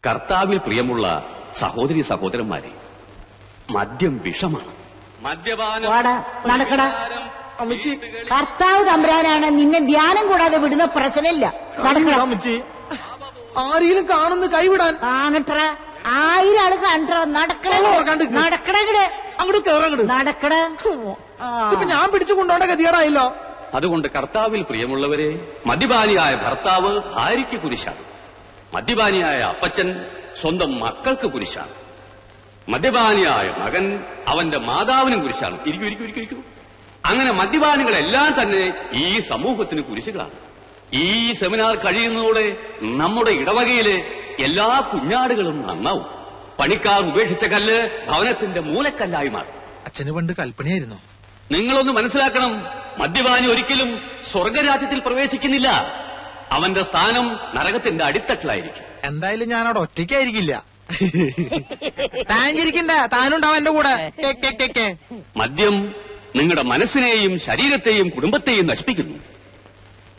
കർത്താവിൽ പ്രിയമുള്ള സഹോദരി സഹോദരന്മാരെ, മദ്യം വിഷമാണ്. നടക്കടാ. കർത്താവ് തമ്പുരാനാണ് നിന്നെ ധ്യാനം കൂടാതെ വിടുന്ന പ്രശ്നമില്ല. അമ്മച്ചി ആരെങ്കിലും കാണുന്നു കൈവിടാൻ. കാണട്ട 1000 ആള് കണ്ടോ. നടക്കട അങ്ങോട്ട് കേറങ്ങട് നടക്കട. ഇപ്പൊ ഞാൻ പിടിച്ചു കൊണ്ടോണ്ട ഗതികേടായല്ലോ. അതുകൊണ്ട് കർത്താവിൽ പ്രിയമുള്ളവരെ, മദ്യപാനിയായ ഭർത്താവ് ഭാര്യയ്ക്ക് കുരിശാണ്. മദ്യപാനിയായ അപ്പച്ചൻ സ്വന്തം മക്കൾക്ക് കുരിശാണ്. മദ്യപാനിയായ മകൻ അവന്റെ മാതാവിനും കുരിശാണ്. ഇരിക്കൂ. അങ്ങനെ മദ്യപാനികളെല്ലാം തന്നെ ഈ സമൂഹത്തിന് കുരിശുകളാണ്. ഈ സെമിനാർ കഴിയുന്നതോടെ നമ്മുടെ ഇടവകയിലെ എല്ലാ കുഞ്ഞാടുകളും നന്നാവും. പണിക്കാർ ഉപേക്ഷിച്ച കല്ല് ഭവനത്തിന്റെ മൂലക്കല്ലായി മാറും. അച്ഛന് പണ്ട് കൽപ്പനയായിരുന്നു. നിങ്ങളൊന്ന് മനസ്സിലാക്കണം, മദ്യപാനി ഒരിക്കലും സ്വർഗരാജ്യത്തിൽ പ്രവേശിക്കുന്നില്ല. അവന്റെ സ്ഥാനം നരകത്തിന്റെ അടിത്തട്ടിലായിരിക്കും. എന്തായാലും ഞാൻ അവിടെ ഒറ്റയ്ക്കായിരിക്കില്ല. താനിരിക്കണ്ട, താനുണ്ടാവും എന്റെ കൂടെ. മദ്യം നിങ്ങളുടെ മനസ്സിനെയും ശരീരത്തെയും കുടുംബത്തെയും നശിപ്പിക്കുന്നു.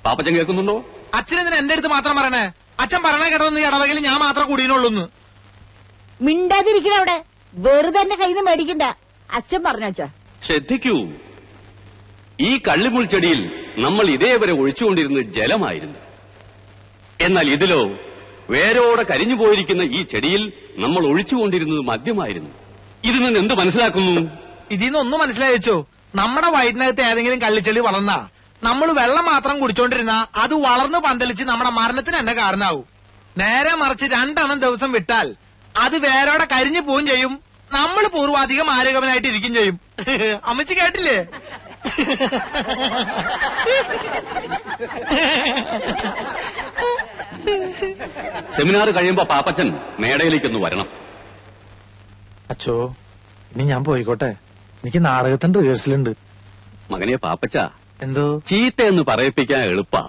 പാപ്പച്ചൻ കേൾക്കുന്നുണ്ടോ? അച്ഛനെന്തിനാ എന്റെ അടുത്ത് മാത്രം പറയണേ? അച്ഛൻ പറയണ കേട്ടതെന്ന് ഈ ഇടവകയിൽ ഞാൻ മാത്രം കൂടിയുള്ളൂന്ന്. മിണ്ടാതിരിക്കണ അവിടെ. വെറുതെ എന്റെ കയ്യിൽ നിന്ന് മേടിക്കണ്ട. അച്ഛൻ പറഞ്ഞാ ശ്രദ്ധിക്കൂ. ഈ കള്ളിമുൾച്ചെടിയിൽ നമ്മൾ ഇതേവരെ ഒഴിച്ചുകൊണ്ടിരുന്നത് ജലമായിരുന്നു. എന്നാൽ ഇതിലോ വേരോടെ കരിഞ്ഞു പോയിരിക്കുന്ന ഈ ചെടിയിൽ നമ്മൾ ഒഴിച്ചുകൊണ്ടിരുന്നത് മദ്യമായിരുന്നു. ഇതിൽ നിന്ന് എന്ത് മനസ്സിലാക്കുന്നു? ഇതിന്ന് ഒന്നും മനസ്സിലായി വെച്ചോ. നമ്മുടെ വയറ്റിനകത്ത് ഏതെങ്കിലും കള്ളിച്ചെടി വളർന്നാ നമ്മൾ വെള്ളം മാത്രം കുടിച്ചോണ്ടിരുന്ന അത് വളർന്നു പന്തലിച്ച് നമ്മുടെ മരണത്തിന് തന്നെ കാരണമാവും. നേരെ മറിച്ച് 2 എണ്ണം ദിവസം വിട്ടാൽ അത് വേരോടെ കരിഞ്ഞു പോവുകയും ചെയ്യും. നമ്മൾ പൂർവാധികം ആരോഗ്യവനായിട്ട് ഇരിക്കും ചെയ്യും. അമ്മച്ചി കേട്ടില്ലേ? സെമിനാർ കഴിയുമ്പോ പാപ്പച്ചൻ മേടയിലേക്കൊന്ന് വരണം. അച്ചോ, ഇനി ഞാൻ പോയിക്കോട്ടെ. എനിക്ക് നാടകത്തിന്റെ റിഹേഴ്സലുണ്ട്. മകനെ പാപ്പച്ച, എന്തോ ചീത്ത എന്ന് പറയിപ്പിക്കാൻ എളുപ്പാ.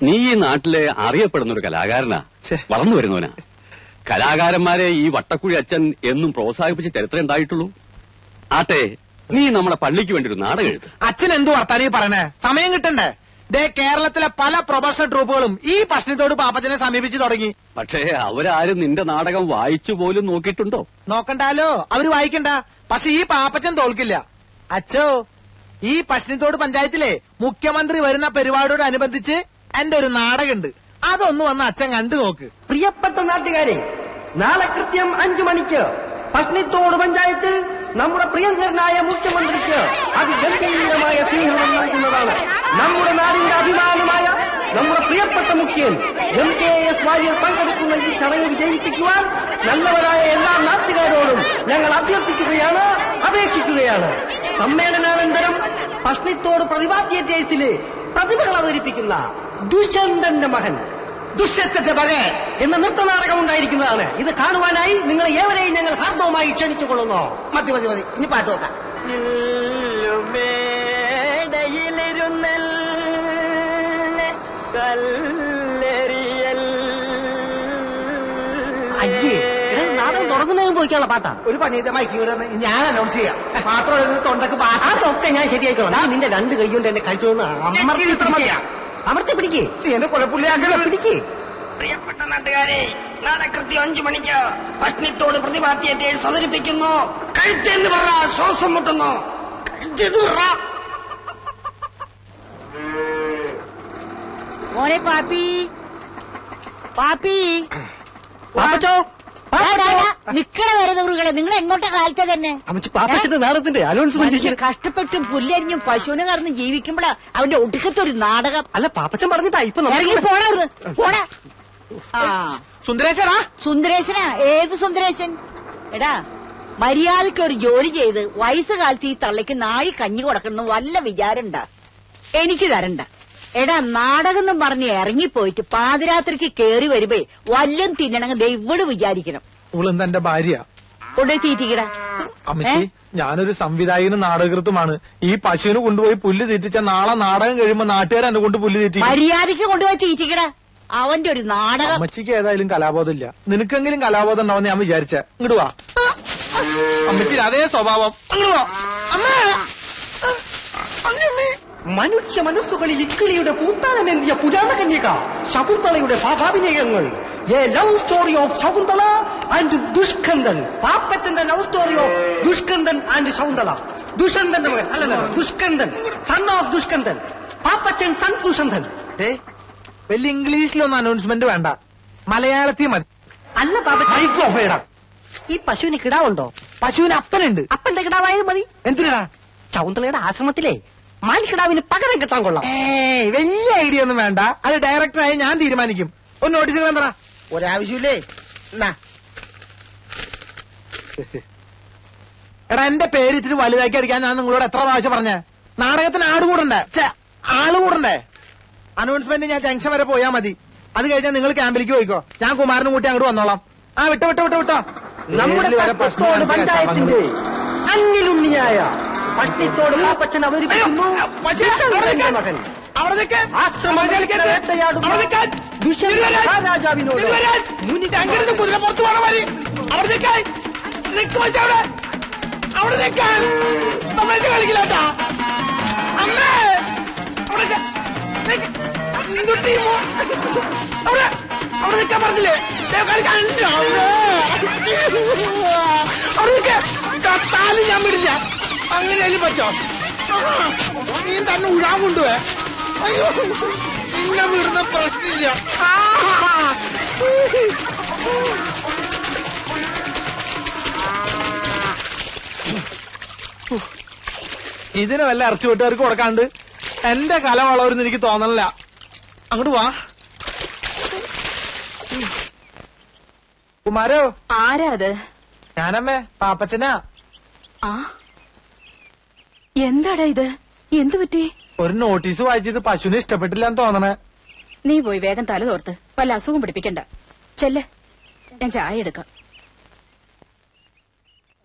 നീ ഈ നാട്ടിലെ അറിയപ്പെടുന്ന ഒരു കലാകാരനാ, വളർന്നു വരുന്നവനാ. കലാകാരന്മാരെ ഈ വട്ടക്കുഴി അച്ഛൻ എന്നും പ്രോത്സാഹിപ്പിച്ച ചരിത്രം ഉണ്ടായിട്ടുള്ളൂ. ആട്ടെ, നീ നമ്മുടെ പള്ളിക്ക് വേണ്ടി ഒരു നാടകം എഴുത്ത്. അച്ഛൻ എന്തു വർത്താനീ പറയണേ? സമയം കിട്ടണ്ടേ? കേരളത്തിലെ പല പ്രൊഫഷണൽ ട്രൂപ്പുകളും ഈ പ്രശ്നത്തോട് പാപ്പച്ചനെ സമീപിച്ചു തുടങ്ങി. പക്ഷേ അവരാരും നിന്റെ നാടകം വായിച്ചു പോലും നോക്കിയിട്ടുണ്ടോ? നോക്കണ്ടാലോ, അവര് വായിക്കണ്ട. പക്ഷെ ഈ പാപ്പച്ചൻ തോൽക്കില്ല. അച്ഛോ, ഈ പശ്ചിമത്തോട് പഞ്ചായത്തിലെ മുഖ്യമന്ത്രി വരുന്ന പരിപാടിയോടനുബന്ധിച്ച് എന്റെ ഒരു നാടകമുണ്ട്. അതൊന്ന് വന്ന് അച്ഛൻ കണ്ടു നോക്ക്. പ്രിയപ്പെട്ട നാട്ടുകാരെ, നാളെ കൃത്യം 5 മണിക്ക് പശ്ചിമത്തോട് പഞ്ചായത്തിൽ നമ്മുടെ പ്രിയങ്കരനായ മുഖ്യമന്ത്രിക്ക് അതിഗംഭീരമായ സ്വീകരണം നൽകുന്നതാണ്. നമ്മുടെ നാടിന്റെ അഭിമാനമായ നമ്മുടെ പ്രിയപ്പെട്ട മുഖ്യൻ MKS വാര്യർ പങ്കെടുക്കുന്ന ഈ ചടങ്ങ് വിജയിപ്പിക്കുവാൻ നല്ലവരായ എല്ലാ നാട്ടുകാരോടും ഞങ്ങൾ അഭ്യർത്ഥിക്കുകയാണ്, അപേക്ഷിക്കുകയാണ്. സമ്മേളനാനന്തരം പശ്ചിമത്തോട് പ്രതിഭാ തിയേറ്റേഴ്സിലെ പ്രതിഭകൾ അവതരിപ്പിക്കുന്ന ദുഷ്യന്തന്റെ മകൻ ദുഷ്യത്തിന്റെ മകൻ എന്ന നൃത്തനാടകം ഉണ്ടായിരിക്കുന്നതാണ്. ഇത് കാണുവാനായി നിങ്ങൾ ഏവരെയും ഞങ്ങൾ ഹാർദവുമായി ക്ഷണിച്ചുകൊള്ളുന്നു. മതി, ഇനി പാട്ട് നോക്കാം. അയ്യേ, നാടകം തുടങ്ങുന്നതിന് പോയിക്കാനുള്ള പാട്ടാ. ഒരു പണിയമായി ഞാൻ അനൗൺസ് ചെയ്യാം. മാത്രം തൊണ്ടക്ക് അതൊക്കെ ഞാൻ ശരിയായിക്കോളാം. നിന്റെ 2 കൈ കൊണ്ട് എന്നെ കഴിച്ചോന്ന് അമർത്തി പിടിക്കേ. എന്നെ കൊലപ്പുള്ളി അങ്ങനെ പിടിക്കേ. പ്രിയപ്പെട്ട നാട്ടുകാരെ, നാളെ കൃത്യം 5 മണിക്ക് പശ്ചിമത്തോട് പ്രതിഭാ തിയേറ്റേഴ്സ് അവതരിപ്പിക്കുന്നു. കഴുത്തെന്ന് പറ, ശ്വാസം മുട്ടുന്നു. മോനെ പാപ്പി, നിക്കണ വരെ ദൂറുകളെ, നിങ്ങൾ എങ്ങോട്ടാ കാലത്തെ തന്നെ? നാടകത്തിന്റെ അനൗൺസ്മെന്റ് കഷ്ടപ്പെട്ടും പുല്ലരിഞ്ഞും പശുവിനെ കറന്ന് ജീവിക്കുമ്പോഴാ അവന്റെ ഒടുക്കത്തൊരു നാടകം. അല്ല, പാപ്പച്ചൻ പറഞ്ഞിട്ടാ ഇപ്പൊ ഇറങ്ങി പോണാ. സുന്ദരേശനാ? ഏത് സുന്ദരേശൻ? എടാ, മര്യാദയ്ക്ക് ഒരു ജോലി ചെയ്ത് വയസ്സുകാലത്ത് ഈ തള്ളയ്ക്ക് നാഴി കഞ്ഞി കൊടുക്കണം വല്ല വിചാരണ്ട. എനിക്ക് തരണ്ട. എടാ, നാടകം എന്നും പറഞ്ഞ് ഇറങ്ങിപ്പോയിട്ട് പാതിരാത്രിക്ക് കേറി വരുമ്പേ വല്ലം തിന്നണമെങ്കിൽ ഇവള് വിചാരിക്കണം. ഇവളെന്താ എന്റെ ഭാര്യ? കൊണ്ടേ തീറ്റിക്കടാ. അമ്മച്ചി, ഞാനൊരു സംവിധായകനും നാടകൃത്തുമാണ്. ഈ പശുവിന് കൊണ്ടുപോയി പുല്ല് തീറ്റിച്ച നാളെ നാടകം കഴിയുമ്പോ നാട്ടുകാർ എന്നെ കൊണ്ട് പുല്ല് തീറ്റി. മര്യാദയ്ക്ക് കൊണ്ടുപോയി തീറ്റിക്കടാ. അവന്റെ ഒരു നാടകം. അമ്മച്ചിക്ക് ഏതായാലും കലാബോധമില്ല. നിനക്കെങ്കിലും കലാബോധം ഉണ്ടാവുന്ന ഞാൻ വിചാരിച്ച. ഇങ്ങോട്ട് വാ അമ്മച്ചി, അതേ സ്വഭാവം. അങ്ങോട്ട് വാ. മനുഷ്യ മനസ്സുകളിൽ ഇക്കിളിയുടെ പൂത്താനമേന്തിയ പുരാണ കന്യക ശകുന്തളയുടെ ഭാവാഭിനയങ്ങൾ a love story of Shakuntala and Dushkandan. പാപ്പച്ചന്റെ love story of Dushkandan and Shakuntala. ദുഷ്യന്തന്റെ മകൻ അല്ലല്ല, Dushkandan, son of Dushkandan. Pappachan son Dushyanthan. വലിയ ഇംഗ്ലീഷിലൊന്നും അനൗൺസ്മെന്റ് വേണ്ട, മലയാളത്തിൽ മതി. അല്ല പാപ്പ, ഈ പശുവിന് കിടാവുണ്ടോ? പശുവിന് അപ്പനുണ്ട്. അപ്പന്റെ കിടാവായാലും മതി. എന്തിനാ? ശകുന്തളയുടെ ആശ്രമത്തിലെ മാൻകിടാവിന് പകരം കിട്ടാൻ കൊള്ളാം. വലിയ ഐഡിയ ഒന്നും വേണ്ട, അത് ഡയറക്ടറായി ഞാൻ തീരുമാനിക്കും. ഒന്ന് നോട്ടീസുകൾ എന്താ? ഒരാവശ്യമില്ലേ? എടാ, എന്റെ പേര് ഇത്തിരി വലുതാക്കി അടിക്കാൻ ഞാൻ നിങ്ങളോട് എത്ര പ്രാവശ്യം പറഞ്ഞേ? നാടകത്തിന് ആട് കൂടണ്ടേ? ആള് കൂടണ്ടേ? അനൗൺസ്മെന്റ് ഞാൻ ജംഗ്ഷൻ വരെ പോയാ മതി. അത് കഴിഞ്ഞാൽ നിങ്ങൾ ക്യാമ്പിലേക്ക് പോയിക്കോ, ഞാൻ കുമാരനും കൂട്ടി അങ്ങോട്ട് വന്നോളാം. ആ വിട്ടോ വിട്ടോ വിട്ടോ വിട്ടോ. നമ്മുടെ പഞ്ചായത്തിന്റെ അന്നിലുണ്ണിയായ പട്ടിത്തോട് പാപ്പച്ചൻ അവതരിപ്പിക്കുന്നു മകൻ രാജാവിനോട് കുതിര പുറത്തു പോണ മതി. അവിടെ അവിടെ നിൽക്കാൻ കളിക്കില്ലാട്ടാ. അമ്മേ അവിടെ അവിടെ നിൽക്കാൻ പറഞ്ഞില്ലേ? അവിടെ കത്താലും ഞാൻ വിടില്ല. അങ്ങനെയാലും പറ്റോ? നീ തന്നെ ഉഴാൻ കൊണ്ടുപോയെ. അയ്യോ, നിന്നെ വിടുന്ന പ്രശ്നമില്ല. ഇതിന് വല്ല ഇറച്ചി വെട്ടുകാർക്ക് കൊടുക്കാണ്ട് എന്റെ കല വളവരുന്ന് എനിക്ക് തോന്നണില്ല. അങ്ങോട്ട് വാ. കുമാരോ. ആരാ അത്? ഞാനമ്മേ, പാപ്പച്ചനാ. ആ, എന്താടാ ഇത്? എന്തു പറ്റി? ഒരു നോട്ടീസ് വായിച്ചത് പശുവിനെ ഇഷ്ടപ്പെട്ടില്ലാന്ന് തോന്നണേ. നീ പോയി വേഗം തല തോർത്ത് വല്ല അസുഖം പിടിപ്പിക്കണ്ട. ചെല്ല്, ഞാൻ ചായ എടുക്കാം.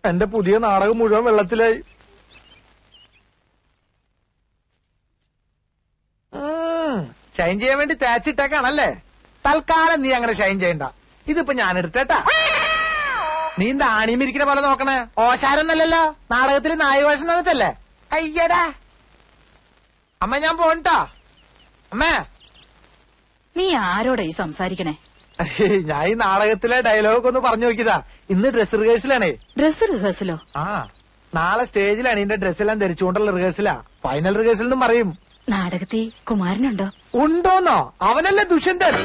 എന്റെ പുതിയ നാടകം മുഴുവൻ വെള്ളത്തിലായി. ഷൈൻ ചെയ്യാൻ വേണ്ടി തേച്ചിട്ടേക്കാണല്ലേ? തൽക്കാലം നീ അങ്ങനെ ഷൈൻ ചെയ്യണ്ട. ഇതിപ്പോ ഞാൻ എടുത്തേട്ടാ. നീ എന്താ ആണിമിരിക്കുന്ന പോലെ നോക്കണേ? ഓശാരൊന്നല്ലല്ലോ, നാടകത്തിൽ നായവേഷം തന്നിട്ടല്ലേ? അയ്യടാ അമ്മ, ഞാൻ പോണ്ടാ. അമ്മേ, നീ ആരോടാ ഈ സംസാരിക്കണേ? ഞാൻ ഈ നാടകത്തിലെ ഡയലോഗ് ഒന്ന് പറഞ്ഞു നോക്കിയതാ. ഇന്ന് ഡ്രസ് റിഹേഴ്സലാണേ. ഡ്രസ് റിഹേഴ്സലോ? ആ, നാളെ സ്റ്റേജിലാണ് ഇതിന്റെ ഡ്രസ്സെല്ലാം ധരിച്ചുകൊണ്ടുള്ള റിഹേഴ്സലാ. ഫൈനൽ റിഹേഴ്സൽ എന്നും പറയും. നാടകത്തിൽ കുമാരനുണ്ടോ? ഉണ്ടോന്നോ? അവനല്ലേ ദുഷ്യന്തൻ.